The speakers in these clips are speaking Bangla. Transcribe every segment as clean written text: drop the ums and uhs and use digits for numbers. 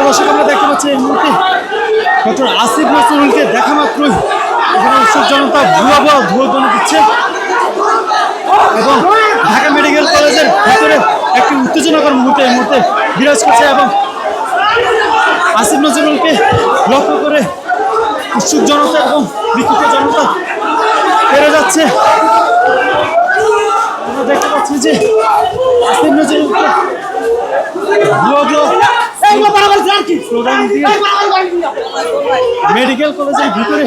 দর্শক আমরা দেখতে পাচ্ছি এই মুহূর্তে ডক্টর আসিফ নজরুলকে দেখা মাত্রই এখানে উৎসুক জনতা ভুয়া ধুয়োধ্বনি দিচ্ছে এবং ঢাকা মেডিকেল কলেজের ভিতরে একটি উত্তেজনাকর মুহূর্তে এই মুহূর্তে বিরাজ করছে এবং আসিফ নজরুলকে লক্ষ্য করে উৎসুক জনতা এবং বিক্ষুব্ধ জনতা বেড়ে যাচ্ছে। আমরা দেখতে পাচ্ছি যে আসিফ নজরুলকে স্লোগান দিয়ে মেডিকেল কলেজের ভিতরে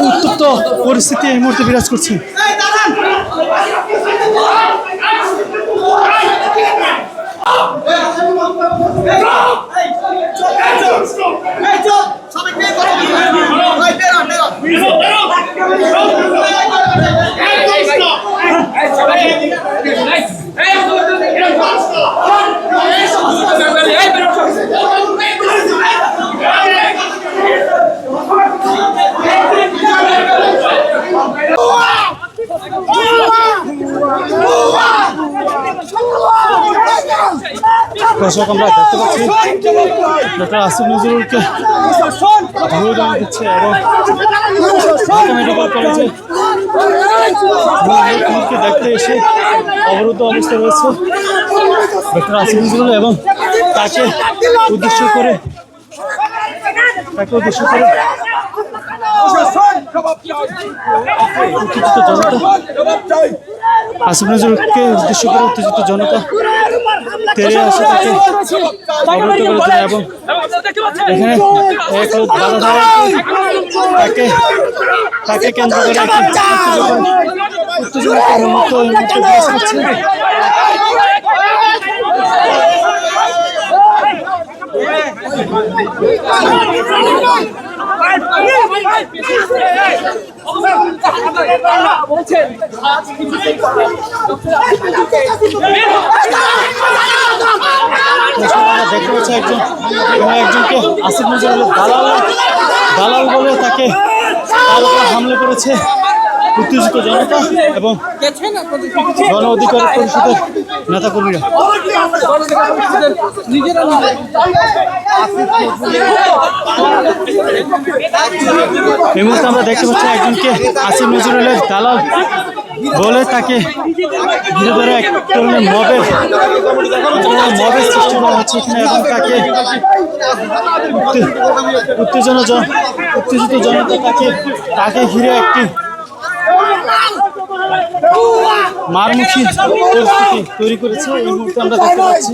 উত্তপ্ত পরিস্থিতি এই মুহূর্তে বিরাজ করছে। দর্শক আমরা দেখতে পাচ্ছি ডক্টর আসিফ নজরুলকে ধন্যবাদ দিচ্ছে এবং ঢাকা মেডিকেল কলেজে দেখতে এসে অবরুদ্ধ অবস্থা রয়েছে ডক্টর আসিফ নজরুল এবং তাকে উদ্দেশ্য করে উত্তেজিত জনতা আসিফ নজরুলকে উদ্দেশ্য করে উত্তেজিত জনতা তেরে আসে তাকে অবরোধ করে দিল এবং এখানে তাকে কেন্দ্র করে উত্তেজনার মুহূর্ত হচ্ছে। দেখতে পাচ্ছি একজনকে আসিফ নজরুলের দালাল বলে তাকে তার উপর হামলা করেছে উত্তেজিত জনতা এবং গণ অধিকার পরিষদের নেতাকর্মীরা। এই মুহূর্তে আমরা দেখতে পাচ্ছি একজনকে আসিফ নজরুলের দালাল বলে তাকে ধীরে ধরে এক ধরনের মবের সৃষ্টি করা হচ্ছে এখানে এবং তাকে উত্তেজিত জনতা তাকে ঘিরে একটি মারমুখী পরিস্থিতি তৈরি করেছে। এই মুহূর্তে আমরা দেখতে পাচ্ছি